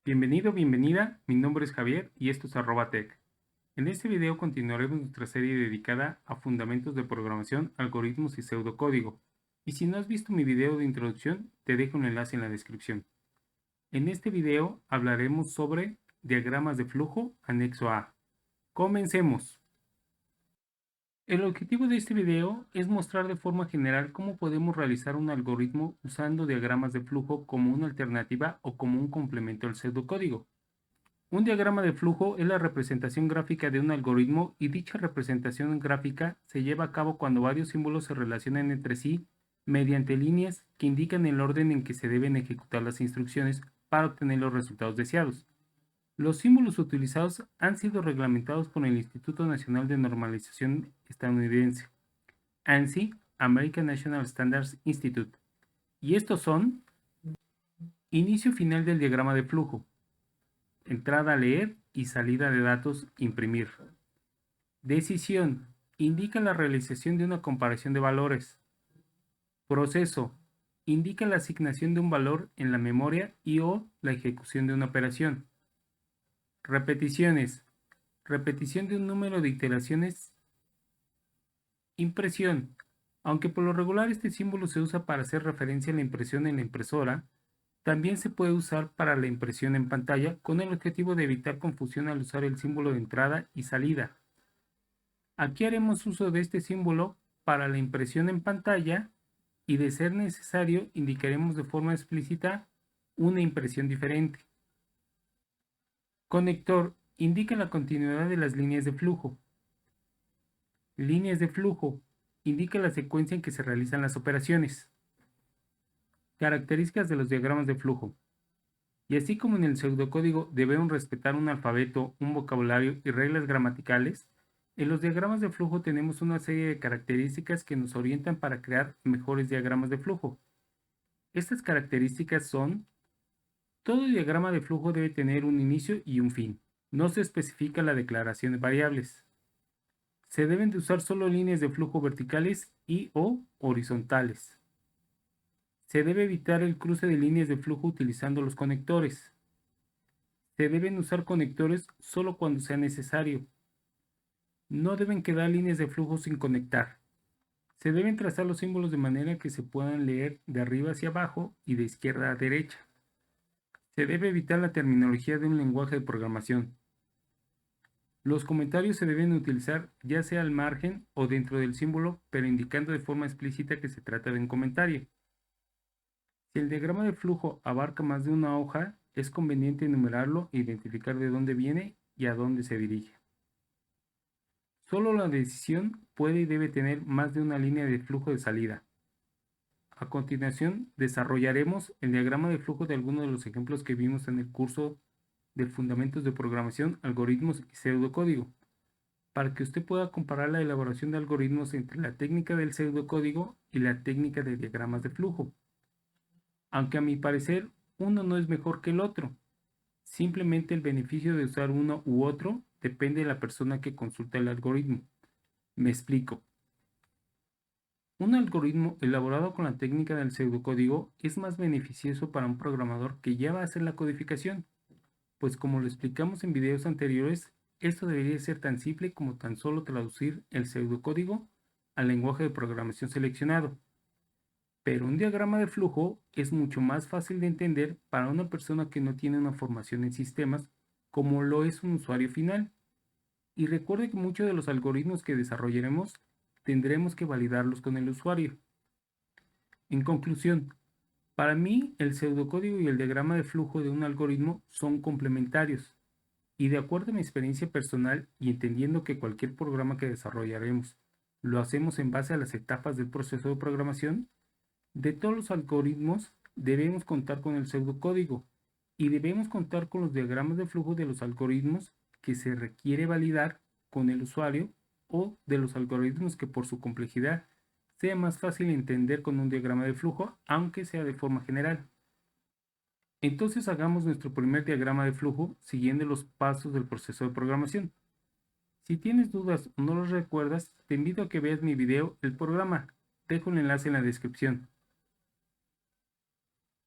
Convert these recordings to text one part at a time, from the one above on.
Bienvenido, bienvenida, mi nombre es Javier y esto es @tech. En este video continuaremos nuestra serie dedicada a fundamentos de programación, algoritmos y pseudocódigo. Y si no has visto mi video de introducción, te dejo un enlace en la descripción. En este video hablaremos sobre diagramas de flujo anexo A. Comencemos. El objetivo de este video es mostrar de forma general cómo podemos realizar un algoritmo usando diagramas de flujo como una alternativa o como un complemento al pseudocódigo. Un diagrama de flujo es la representación gráfica de un algoritmo y dicha representación gráfica se lleva a cabo cuando varios símbolos se relacionan entre sí mediante líneas que indican el orden en que se deben ejecutar las instrucciones para obtener los resultados deseados. Los símbolos utilizados han sido reglamentados por el Instituto Nacional de Normalización estadounidense, ANSI, American National Standards Institute, y estos son: inicio final del diagrama de flujo, entrada a leer y salida de datos imprimir. Decisión: indica la realización de una comparación de valores. Proceso: indica la asignación de un valor en la memoria y o la ejecución de una operación. Repeticiones: repetición de un número de iteraciones. Impresión: aunque por lo regular este símbolo se usa para hacer referencia a la impresión en la impresora, también se puede usar para la impresión en pantalla con el objetivo de evitar confusión al usar el símbolo de entrada y salida. Aquí haremos uso de este símbolo para la impresión en pantalla y, de ser necesario, indicaremos de forma explícita una impresión diferente. Conector: indica la continuidad de las líneas de flujo. Líneas de flujo: indica la secuencia en que se realizan las operaciones. Características de los diagramas de flujo. Y así como en el pseudocódigo debemos respetar un alfabeto, un vocabulario y reglas gramaticales, en los diagramas de flujo tenemos una serie de características que nos orientan para crear mejores diagramas de flujo. Estas características son: todo diagrama de flujo debe tener un inicio y un fin. No se especifica la declaración de variables. Se deben de usar solo líneas de flujo verticales y o horizontales. Se debe evitar el cruce de líneas de flujo utilizando los conectores. Se deben usar conectores solo cuando sea necesario. No deben quedar líneas de flujo sin conectar. Se deben trazar los símbolos de manera que se puedan leer de arriba hacia abajo y de izquierda a derecha. Se debe evitar la terminología de un lenguaje de programación. Los comentarios se deben utilizar ya sea al margen o dentro del símbolo, pero indicando de forma explícita que se trata de un comentario. Si el diagrama de flujo abarca más de una hoja, es conveniente enumerarlo e identificar de dónde viene y a dónde se dirige. Solo la decisión puede y debe tener más de una línea de flujo de salida. A continuación, desarrollaremos el diagrama de flujo de algunos de los ejemplos que vimos en el curso de Fundamentos de Programación, Algoritmos y Pseudocódigo, para que usted pueda comparar la elaboración de algoritmos entre la técnica del pseudocódigo y la técnica de diagramas de flujo. Aunque a mi parecer uno no es mejor que el otro, simplemente el beneficio de usar uno u otro depende de la persona que consulta el algoritmo. Me explico. Un algoritmo elaborado con la técnica del pseudocódigo es más beneficioso para un programador que ya va a hacer la codificación, pues como lo explicamos en videos anteriores, esto debería ser tan simple como tan solo traducir el pseudocódigo al lenguaje de programación seleccionado. Pero un diagrama de flujo es mucho más fácil de entender para una persona que no tiene una formación en sistemas, como lo es un usuario final. Y recuerde que muchos de los algoritmos que desarrollaremos tendremos que validarlos con el usuario. En conclusión, para mí el pseudocódigo y el diagrama de flujo de un algoritmo son complementarios, y de acuerdo a mi experiencia personal y entendiendo que cualquier programa que desarrollaremos lo hacemos en base a las etapas del proceso de programación, de todos los algoritmos debemos contar con el pseudocódigo y debemos contar con los diagramas de flujo de los algoritmos que se requiere validar con el usuario o de los algoritmos que por su complejidad sea más fácil entender con un diagrama de flujo, aunque sea de forma general. Entonces hagamos nuestro primer diagrama de flujo siguiendo los pasos del proceso de programación. Si tienes dudas o no los recuerdas, te invito a que veas mi video El programa. Dejo el enlace en la descripción.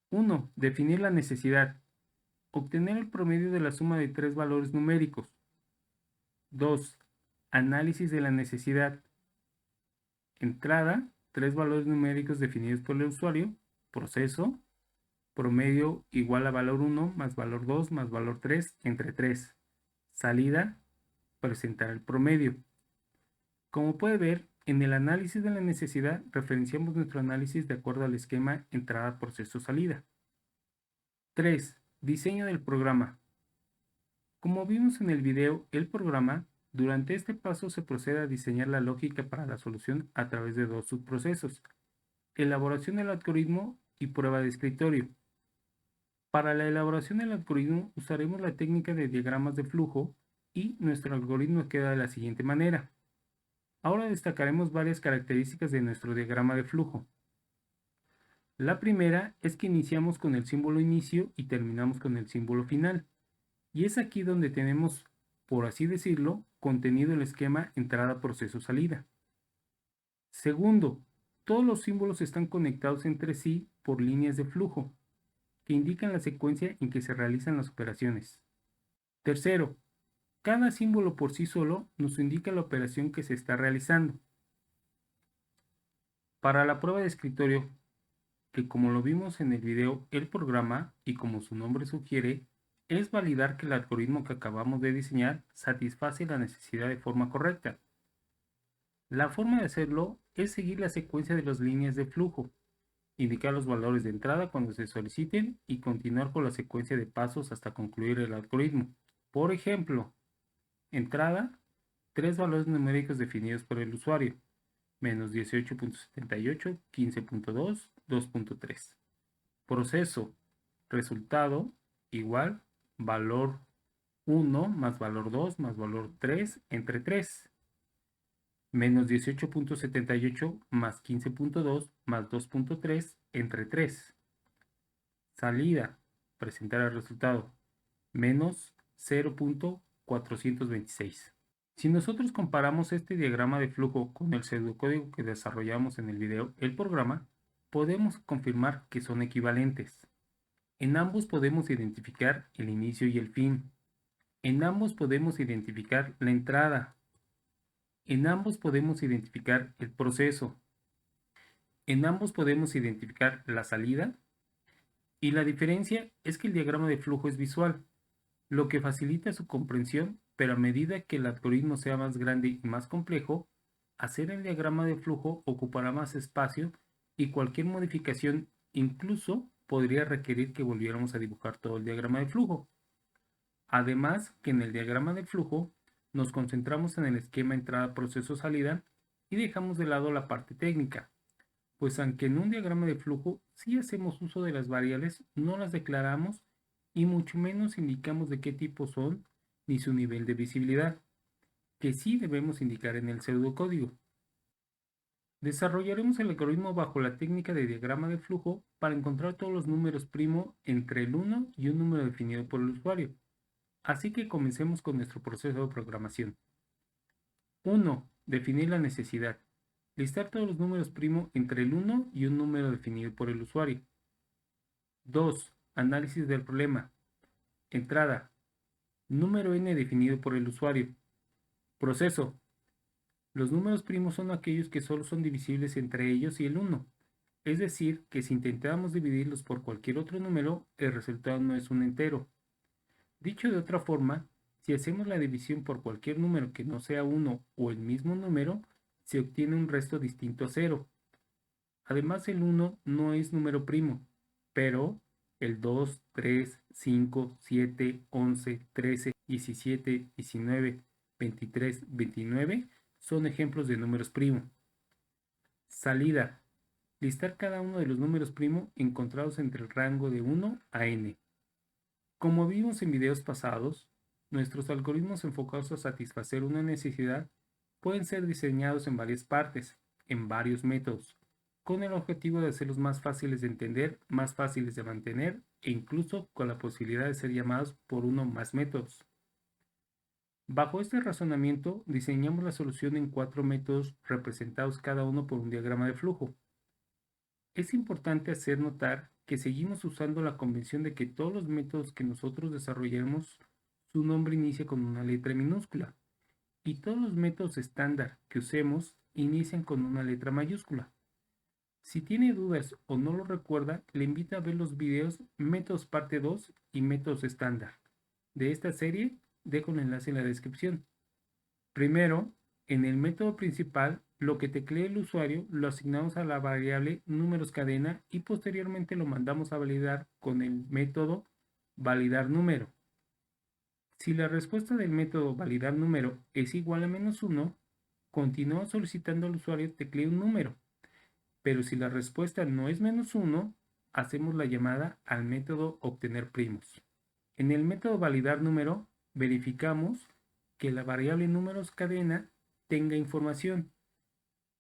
1. Definir la necesidad. Obtener el promedio de la suma de tres valores numéricos. 2. Análisis de la necesidad. Entrada, tres valores numéricos definidos por el usuario. Proceso, promedio igual a valor 1 más valor 2 más valor 3 entre 3. Salida, presentar el promedio. Como puede ver, en el análisis de la necesidad referenciamos nuestro análisis de acuerdo al esquema entrada, proceso, salida. 3. Diseño del programa. Como vimos en el video, el programa, durante este paso se procede a diseñar la lógica para la solución a través de dos subprocesos: elaboración del algoritmo y prueba de escritorio. Para la elaboración del algoritmo usaremos la técnica de diagramas de flujo y nuestro algoritmo queda de la siguiente manera. Ahora destacaremos varias características de nuestro diagrama de flujo. La primera es que iniciamos con el símbolo inicio y terminamos con el símbolo final. Y es aquí donde tenemos, por así decirlo, contenido el esquema entrada, proceso, salida. Segundo, todos los símbolos están conectados entre sí por líneas de flujo, que indican la secuencia en que se realizan las operaciones. Tercero, cada símbolo por sí solo nos indica la operación que se está realizando. Para la prueba de escritorio, que como lo vimos en el video, el programa, y como su nombre sugiere, es validar que el algoritmo que acabamos de diseñar satisface la necesidad de forma correcta. La forma de hacerlo es seguir la secuencia de las líneas de flujo, indicar los valores de entrada cuando se soliciten y continuar con la secuencia de pasos hasta concluir el algoritmo. Por ejemplo, entrada, tres valores numéricos definidos por el usuario: menos 18.78, 15.2, 2.3. Proceso, resultado, igual, valor 1 más valor 2 más valor 3 entre 3. Menos 18.78 más 15.2 más 2.3 entre 3. Salida, presentar el resultado, menos 0.426. Si nosotros comparamos este diagrama de flujo con el pseudocódigo que desarrollamos en el video, el programa, podemos confirmar que son equivalentes. En ambos podemos identificar el inicio y el fin. En ambos podemos identificar la entrada. En ambos podemos identificar el proceso. En ambos podemos identificar la salida. Y la diferencia es que el diagrama de flujo es visual, lo que facilita su comprensión, pero a medida que el algoritmo sea más grande y más complejo, hacer el diagrama de flujo ocupará más espacio y cualquier modificación incluso podría requerir que volviéramos a dibujar todo el diagrama de flujo. Además que en el diagrama de flujo nos concentramos en el esquema entrada, proceso, salida y dejamos de lado la parte técnica, pues aunque en un diagrama de flujo sí hacemos uso de las variables, no las declaramos y mucho menos indicamos de qué tipo son ni su nivel de visibilidad, que sí debemos indicar en el pseudocódigo. Desarrollaremos el algoritmo bajo la técnica de diagrama de flujo para encontrar todos los números primo entre el 1 y un número definido por el usuario. Así que comencemos con nuestro proceso de programación. 1. Definir la necesidad. Listar todos los números primo entre el 1 y un número definido por el usuario. 2. Análisis del problema. Entrada. Número n definido por el usuario. Proceso. Los números primos son aquellos que solo son divisibles entre ellos y el 1. Es decir, que si intentamos dividirlos por cualquier otro número, el resultado no es un entero. Dicho de otra forma, si hacemos la división por cualquier número que no sea 1 o el mismo número, se obtiene un resto distinto a 0. Además, el 1 no es número primo, pero el 2, 3, 5, 7, 11, 13, 17, 19, 23, 29 son ejemplos de números primo. Salida. Listar cada uno de los números primo encontrados entre el rango de 1 a n. Como vimos en videos pasados, nuestros algoritmos enfocados a satisfacer una necesidad pueden ser diseñados en varias partes, en varios métodos, con el objetivo de hacerlos más fáciles de entender, más fáciles de mantener e incluso con la posibilidad de ser llamados por uno o más métodos. Bajo este razonamiento, diseñamos la solución en 4 métodos representados cada uno por un diagrama de flujo. Es importante hacer notar que seguimos usando la convención de que todos los métodos que nosotros desarrollemos, su nombre inicia con una letra minúscula y todos los métodos estándar que usemos inician con una letra mayúscula. Si tiene dudas o no lo recuerda, le invito a ver los videos Métodos Parte 2 y Métodos Estándar. De esta serie, dejo el enlace en la descripción. Primero, en el método principal, lo que teclee el usuario lo asignamos a la variable números cadena y posteriormente lo mandamos a validar con el método validar número. Si la respuesta del método validar número es igual a -1, continúa solicitando al usuario teclee un número. Pero si la respuesta no es -1, hacemos la llamada al método obtener primos. En el método validar número, verificamos que la variable números cadena tenga información,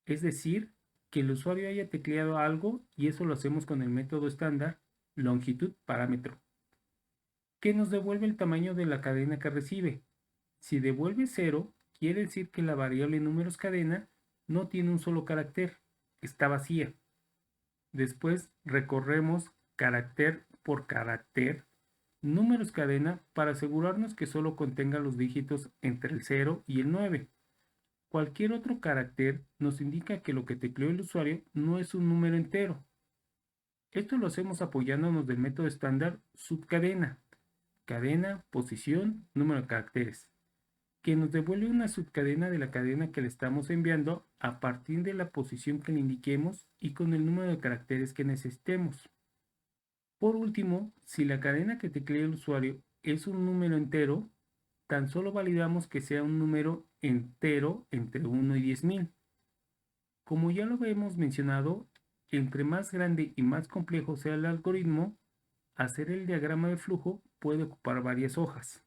es decir, que el usuario haya tecleado algo y eso lo hacemos con el método estándar longitud parámetro, que nos devuelve el tamaño de la cadena que recibe. Si devuelve 0, quiere decir que la variable números cadena no tiene un solo carácter, está vacía. Después recorremos carácter por carácter números cadena para asegurarnos que solo contenga los dígitos entre el 0 y el 9. Cualquier otro carácter nos indica que lo que tecleó el usuario no es un número entero. Esto lo hacemos apoyándonos del método estándar subcadena, cadena, posición, número de caracteres, que nos devuelve una subcadena de la cadena que le estamos enviando a partir de la posición que le indiquemos y con el número de caracteres que necesitemos. Por último, si la cadena que teclea el usuario es un número entero, tan solo validamos que sea un número entero entre 1 y 10.000. Como ya lo hemos mencionado, entre más grande y más complejo sea el algoritmo, hacer el diagrama de flujo puede ocupar varias hojas.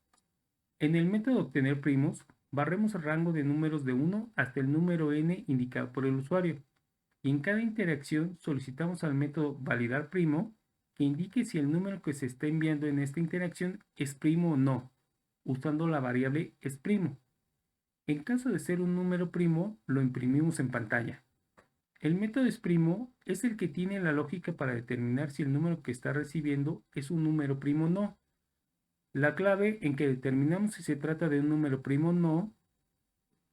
En el método obtener primos, barremos el rango de números de 1 hasta el número n indicado por el usuario. Y en cada interacción solicitamos al método validar primo que indique si el número que se está enviando en esta interacción es primo o no, usando la variable es primo. En caso de ser un número primo, lo imprimimos en pantalla. El método es primo es el que tiene la lógica para determinar si el número que está recibiendo es un número primo o no. La clave en que determinamos si se trata de un número primo o no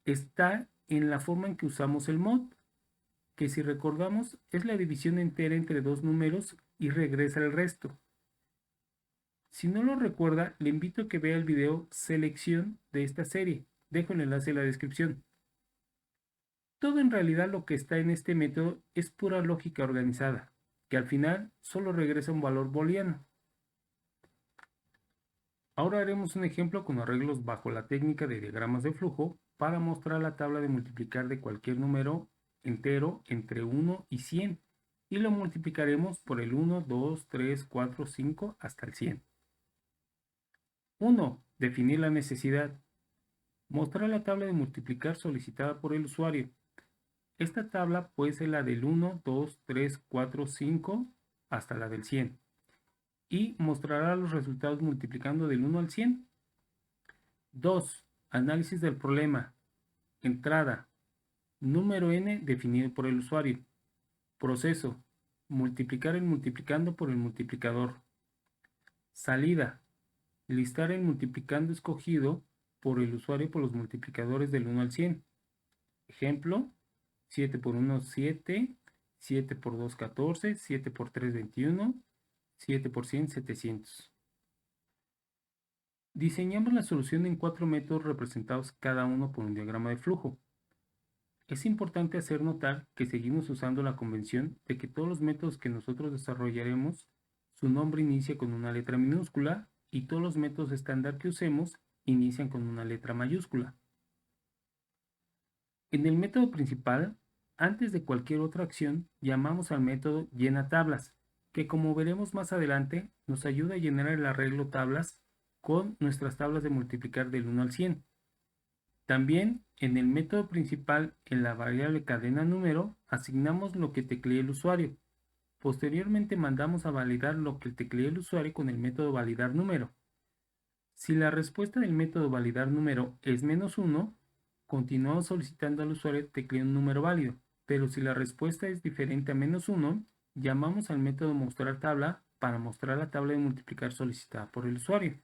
está en la forma en que usamos el mod, que si recordamos es la división entera entre dos números y regresa el resto. Si no lo recuerda, le invito a que vea el video selección de esta serie. Dejo el enlace en la descripción. Todo en realidad lo que está en este método es pura lógica organizada, que al final solo regresa un valor booleano. Ahora haremos un ejemplo con arreglos bajo la técnica de diagramas de flujo para mostrar la tabla de multiplicar de cualquier número entero entre 1 y 100 y lo multiplicaremos por el 1, 2, 3, 4, 5 hasta el 100. 1. Definir la necesidad. Mostrar la tabla de multiplicar solicitada por el usuario. Esta tabla puede ser la del 1, 2, 3, 4, 5 hasta la del 100 y mostrará los resultados multiplicando del 1 al 100. 2. Análisis del problema. Entrada. Número n definido por el usuario. Proceso. Multiplicar el multiplicando por el multiplicador. Salida. Listar el multiplicando escogido por el usuario por los multiplicadores del 1 al 100. Ejemplo, 7 por 1, 7, 7 por 2, 14, 7 por 3, 21, 7 por 100, 700. Diseñamos la solución en 4 métodos representados cada uno por un diagrama de flujo. Es importante hacer notar que seguimos usando la convención de que todos los métodos que nosotros desarrollaremos, su nombre inicia con una letra minúscula y todos los métodos estándar que usemos inician con una letra mayúscula. En el método principal, antes de cualquier otra acción, llamamos al método llena tablas, que como veremos más adelante, nos ayuda a llenar el arreglo tablas con nuestras tablas de multiplicar del 1 al 100. También en el método principal, en la variable cadena número, asignamos lo que teclee el usuario. Posteriormente mandamos a validar lo que teclee el usuario con el método validar número. Si la respuesta del método validar número es -1, continuamos solicitando al usuario teclee un número válido, pero si la respuesta es diferente a -1, llamamos al método mostrar tabla para mostrar la tabla de multiplicar solicitada por el usuario.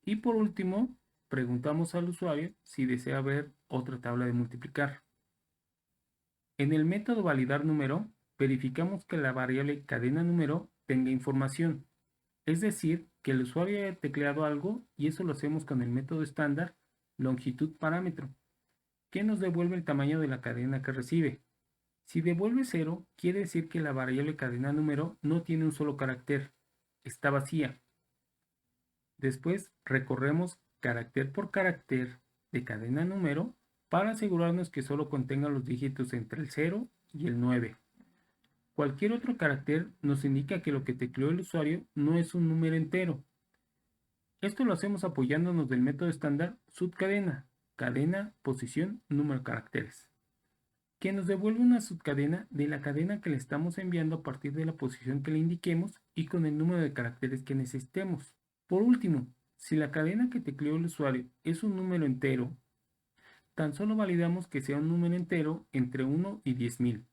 Y por último, preguntamos al usuario si desea ver otra tabla de multiplicar. En el método validar número, verificamos que la variable cadena número tenga información, es decir, que el usuario haya tecleado algo y eso lo hacemos con el método estándar longitud parámetro, que nos devuelve el tamaño de la cadena que recibe. Si devuelve 0, quiere decir que la variable cadena número no tiene un solo carácter, está vacía. Después recorremos carácter por carácter de cadena número para asegurarnos que solo contenga los dígitos entre el 0 y el 9. Cualquier otro carácter nos indica que lo que tecleó el usuario no es un número entero. Esto lo hacemos apoyándonos del método estándar subcadena, cadena, posición, número de caracteres, que nos devuelve una subcadena de la cadena que le estamos enviando a partir de la posición que le indiquemos y con el número de caracteres que necesitemos. Por último, si la cadena que tecleó el usuario es un número entero, tan solo validamos que sea un número entero entre 1 y 10.000.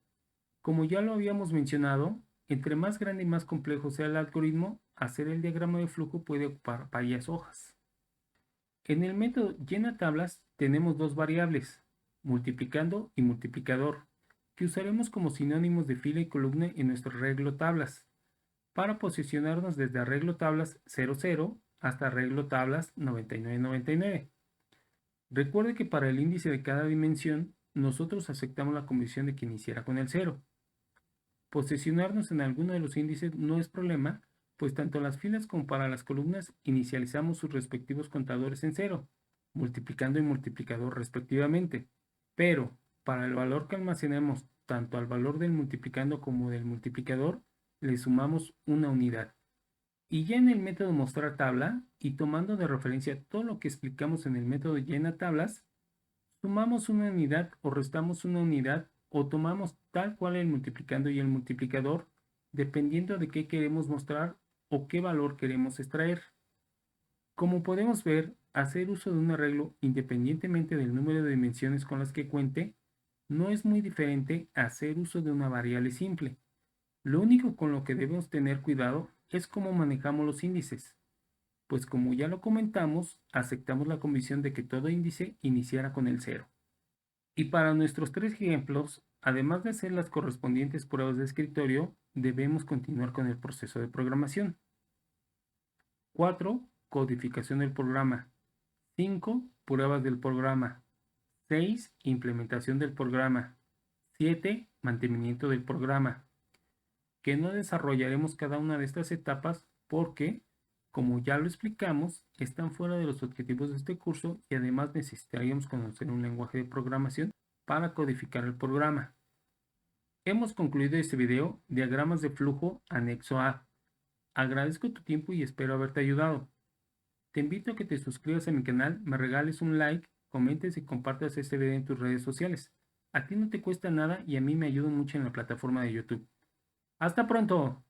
Como ya lo habíamos mencionado, entre más grande y más complejo sea el algoritmo, hacer el diagrama de flujo puede ocupar varias hojas. En el método llena tablas tenemos dos variables, multiplicando y multiplicador, que usaremos como sinónimos de fila y columna en nuestro arreglo tablas, para posicionarnos desde arreglo tablas 00 hasta arreglo tablas 9999. Recuerde que para el índice de cada dimensión, nosotros aceptamos la condición de que iniciara con el 0. Posicionarnos en alguno de los índices no es problema, pues tanto las filas como para las columnas inicializamos sus respectivos contadores en 0, multiplicando y multiplicador respectivamente. Pero para el valor que almacenemos tanto al valor del multiplicando como del multiplicador, le sumamos una unidad. Y ya en el método mostrar tabla, y tomando de referencia todo lo que explicamos en el método llena tablas, sumamos una unidad o restamos una unidad o tomamos tal cual el multiplicando y el multiplicador, dependiendo de qué queremos mostrar o qué valor queremos extraer. Como podemos ver, hacer uso de un arreglo independientemente del número de dimensiones con las que cuente, no es muy diferente a hacer uso de una variable simple. Lo único con lo que debemos tener cuidado es cómo manejamos los índices, pues como ya lo comentamos, aceptamos la condición de que todo índice iniciara con el 0. Y para nuestros tres ejemplos, además de hacer las correspondientes pruebas de escritorio, debemos continuar con el proceso de programación. 4. Codificación del programa. 5. Pruebas del programa. 6. Implementación del programa. 7. Mantenimiento del programa. Que no desarrollaremos cada una de estas etapas porque, como ya lo explicamos, están fuera de los objetivos de este curso y además necesitaríamos conocer un lenguaje de programación para codificar el programa. Hemos concluido este video, diagramas de flujo anexo A. Agradezco tu tiempo y espero haberte ayudado. Te invito a que te suscribas a mi canal, me regales un like, comentes y compartas este video en tus redes sociales. A ti no te cuesta nada y a mí me ayuda mucho en la plataforma de YouTube. ¡Hasta pronto!